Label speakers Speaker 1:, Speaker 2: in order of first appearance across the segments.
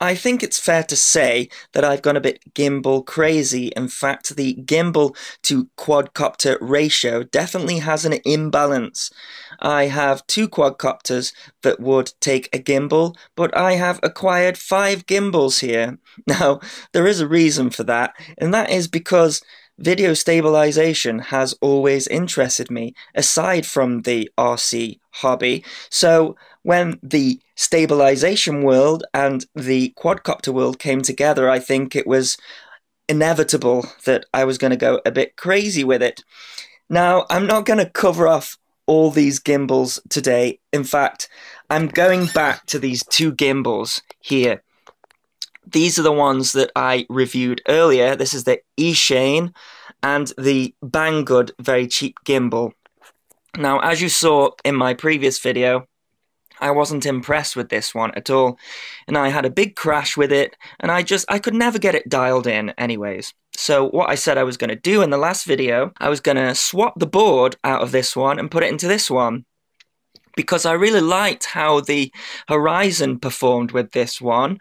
Speaker 1: I think it's fair to say that I've gone a bit gimbal crazy. In fact, the gimbal to quadcopter ratio definitely has an imbalance. I have two quadcopters that would take a gimbal, but I have acquired 5 gimbals here. Now, there is a reason for that, and that is because video stabilization has always interested me, aside from the RC hobby. So when the stabilization world and the quadcopter world came together, I think it was inevitable that I was going to go a bit crazy with it. Now, I'm not going to cover off all these gimbals today. In fact, I'm going back to these 2 gimbals here. These are the ones that I reviewed earlier. This is the eShane and the Banggood very cheap gimbal. Now, as you saw in my previous video, I wasn't impressed with this one at all, and I had a big crash with it, and I could never get it dialed in anyways. So what I said I was going to do in the last video, I was going to swap the board out of this one and put it into this one, because I really liked how the Horizon performed with this one,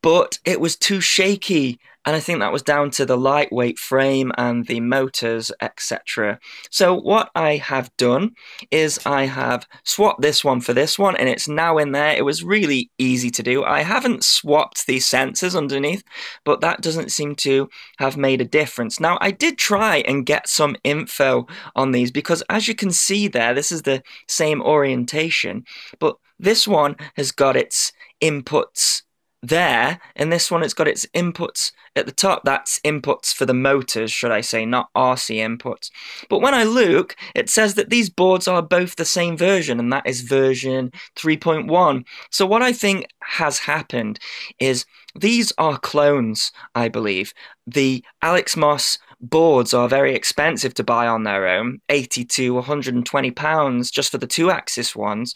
Speaker 1: but it was too shaky, and I think that was down to the lightweight frame and the motors, etc. So what I have done is I have swapped this one for this one, and it's now in there. It was really easy to do. I haven't swapped the sensors underneath, but that doesn't seem to have made a difference. Now, I did try and get some info on these, because as you can see there, this is the same orientation, but this one has got its inputs there, and this one, it's got its inputs at the top. That's inputs for the motors, should I say, not RC inputs. But when I look, it says that these boards are both the same version, and that is version 3.1. So what I think has happened is these are clones, I believe. The Alex Moss boards are very expensive to buy on their own, 80 to 120 pounds just for the 2-axis ones.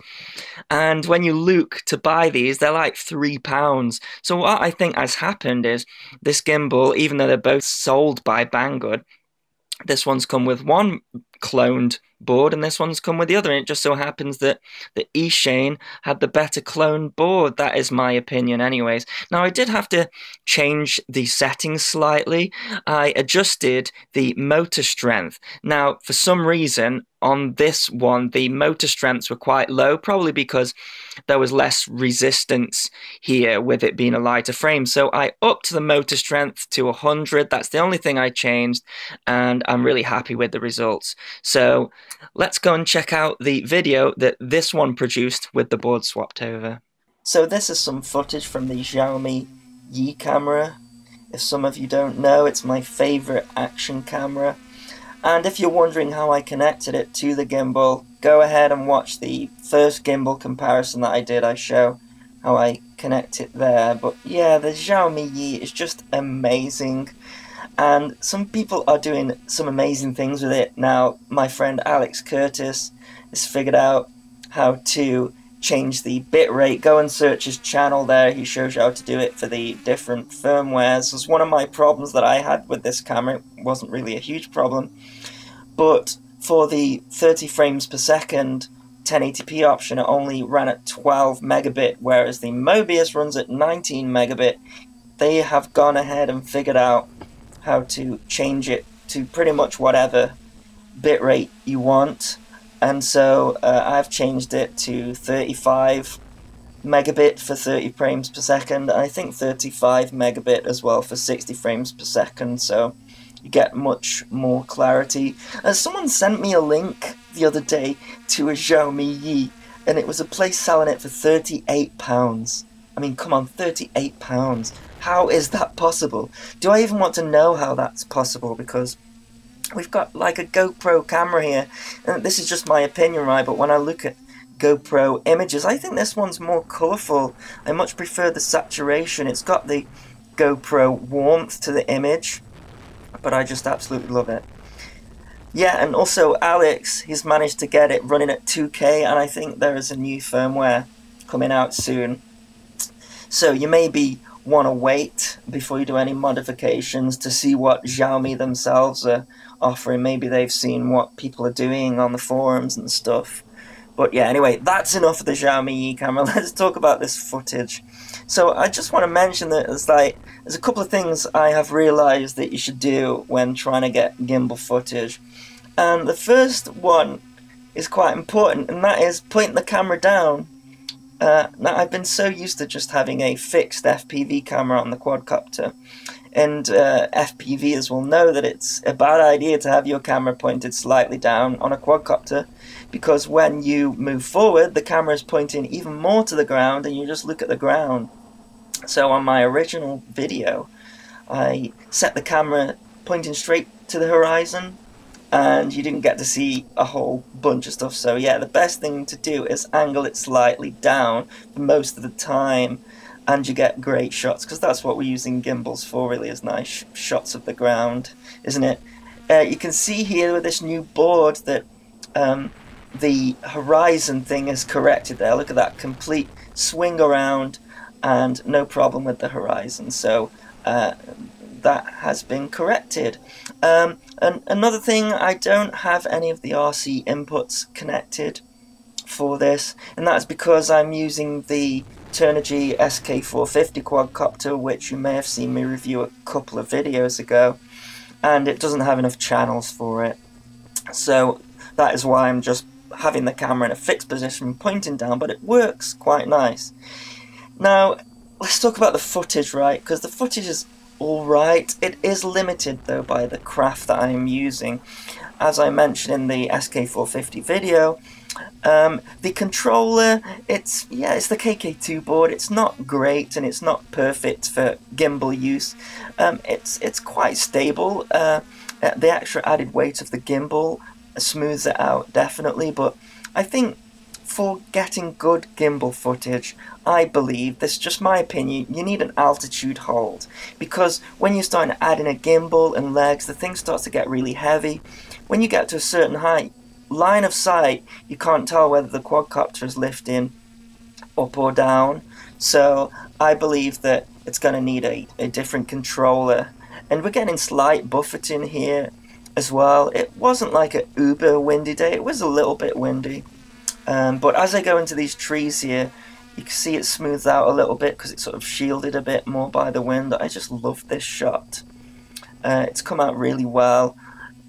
Speaker 1: And when you look to buy these, they're like £3. So what I think has happened is this gimbal, even though they're both sold by Banggood, this one's come with one cloned board and this one's come with the other, and it just so happens that the eShane had the better cloned board. That is my opinion anyways. Now, I did have to change the settings slightly. I adjusted the motor strength. Now, for some reason on this one, the motor strengths were quite low, probably because there was less resistance here with it being a lighter frame. So I upped the motor strength to 100. That's the only thing I changed, and I'm really happy with the results. So let's go and check out the video that this one produced with the board swapped over. So this is some footage from the Xiaomi Yi camera. If some of you don't know, it's my favorite action camera. And if you're wondering how I connected it to the gimbal, go ahead and watch the first gimbal comparison that I did. I show how I connect it there. But yeah, the Xiaomi Yi is just amazing. And some people are doing some amazing things with it. Now, my friend Alex Curtis has figured out how to change the bitrate. Go and search his channel there. He shows you how to do it for the different firmwares. It was one of my problems that I had with this camera. It wasn't really a huge problem. But for the 30 frames per second 1080p option, it only ran at 12 megabit, whereas the Mobius runs at 19 megabit. They have gone ahead and figured out how to change it to pretty much whatever bitrate you want, and so I've changed it to 35 megabit for 30 frames per second, and I think 35 megabit as well for 60 frames per second, so you get much more clarity. Someone sent me a link the other day to a Xiaomi Yi, and it was a place selling it for £38. I mean, come on, £38. How is that possible? Do I even want to know how that's possible? Because we've got like a GoPro camera here, and this is just my opinion, right? But when I look at GoPro images, I think this one's more colourful. I much prefer the saturation. It's got the GoPro warmth to the image, but I just absolutely love it. Yeah, and also Alex, he's managed to get it running at 2K, and I think there is a new firmware coming out soon. So you maybe want to wait before you do any modifications to see what Xiaomi themselves are offering. Maybe they've seen what people are doing on the forums and stuff. But yeah, anyway, that's enough of the Xiaomi Yi camera. Let's talk about this footage. So I just want to mention that there's a couple of things I have realized that you should do when trying to get gimbal footage. And the first one is quite important, and that is pointing the camera down. Now, I've been so used to just having a fixed FPV camera on the quadcopter, and FPVers will know that it's a bad idea to have your camera pointed slightly down on a quadcopter, because when you move forward, the camera is pointing even more to the ground, and you just look at the ground. So on my original video, I set the camera pointing straight to the horizon, and you didn't get to see a whole bunch of stuff. So yeah, the best thing to do is angle it slightly down for most of the time, and you get great shots, because that's what we're using gimbals for, really, is nice shots of the ground, isn't it? You can see here with this new board that the horizon thing is corrected there. Look at that, complete swing around and no problem with the horizon. So that has been corrected. And another thing, I don't have any of the RC inputs connected for this, and that's because I'm using the Turnigy SK450 quadcopter, which you may have seen me review a couple of videos ago, and it doesn't have enough channels for it. So that is why I'm just having the camera in a fixed position pointing down, but it works quite nice. Now, let's talk about the footage, right? Because the footage is alright. It is limited, though, by the craft that I am using. As I mentioned in the SK450 video, the controller, it's the KK2 board. It's not great, and it's not perfect for gimbal use. It's quite stable. The extra added weight of the gimbal smooths it out, definitely, but I think for getting good gimbal footage, I believe, this is just my opinion, you need an altitude hold, because when you're starting to add in a gimbal and legs, the thing starts to get really heavy. When you get to a certain height, line of sight, you can't tell whether the quadcopter is lifting up or down, so I believe that it's going to need a different controller. And we're getting slight buffeting here as well. It wasn't like an uber windy day, it was a little bit windy. But as I go into these trees here, you can see it smooths out a little bit because it's sort of shielded a bit more by the wind. I just love this shot. It's come out really well.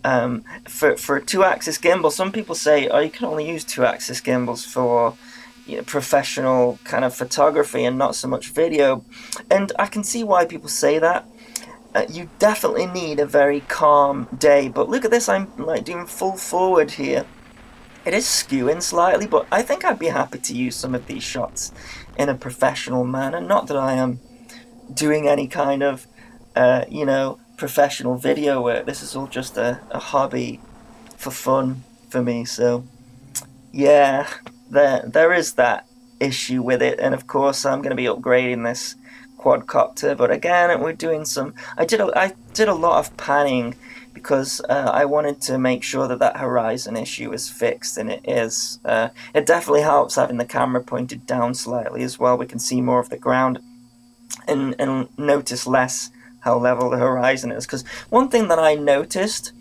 Speaker 1: For a 2-axis gimbal, some people say, oh, you can only use 2-axis gimbals for professional kind of photography and not so much video. And I can see why people say that. You definitely need a very calm day. But look at this, I'm like doing full forward here. It is skewing slightly, but I think I'd be happy to use some of these shots in a professional manner. Not that I am doing any kind of, professional video work. This is all just a hobby for fun for me. So, yeah, there is that issue with it. And of course, I'm going to be upgrading this quadcopter. But again, we're doing some... I did a lot of panning, because I wanted to make sure that horizon issue is fixed, and it is. It definitely helps having the camera pointed down slightly as well. We can see more of the ground and notice less how level the horizon is. Because one thing that I noticed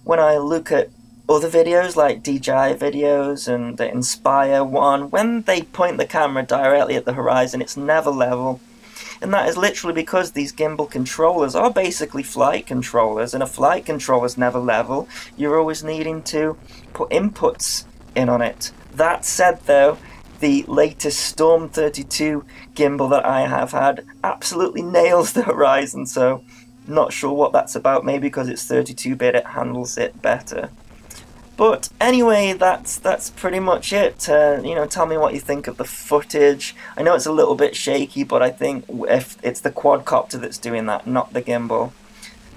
Speaker 1: when I look at other videos, like DJI videos and the Inspire one, when they point the camera directly at the horizon, it's never level. And that is literally because these gimbal controllers are basically flight controllers, and a flight controller is never level. You're always needing to put inputs in on it. That said, though, the latest Storm 32 gimbal that I have had absolutely nails the horizon, so not sure what that's about. Maybe because it's 32-bit, it handles it better. But anyway, that's pretty much it. Tell me what you think of the footage. I know it's a little bit shaky, but I think if it's the quadcopter that's doing that, not the gimbal.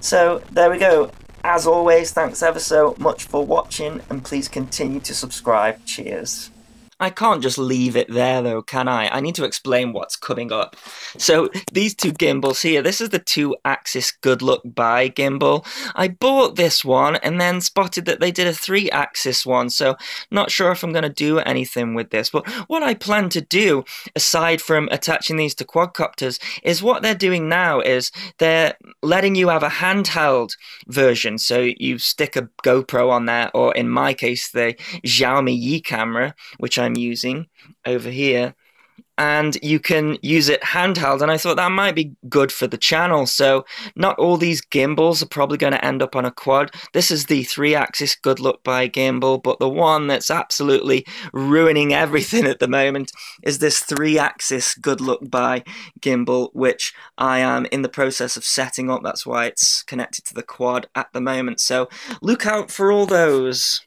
Speaker 1: So there we go. As always, thanks ever so much for watching, and please continue to subscribe. Cheers. I can't just leave it there though, can I? I need to explain what's coming up. So these two gimbals here, this is the 2-axis Good Luck Bye gimbal. I bought this one and then spotted that they did a 3-axis one, so not sure if I'm going to do anything with this. But what I plan to do, aside from attaching these to quadcopters, is what they're doing now is they're letting you have a handheld version. So you stick a GoPro on there, or in my case, the Xiaomi Yi camera, which I'm using over here, and you can use it handheld, and I thought that might be good for the channel. So not all these gimbals are probably going to end up on a quad. This is the 3-axis Good Luck Bye gimbal, but the one that's absolutely ruining everything at the moment is this 3-axis Good Luck Bye gimbal, which I am in the process of setting up. That's why it's connected to the quad at the moment, so look out for all those.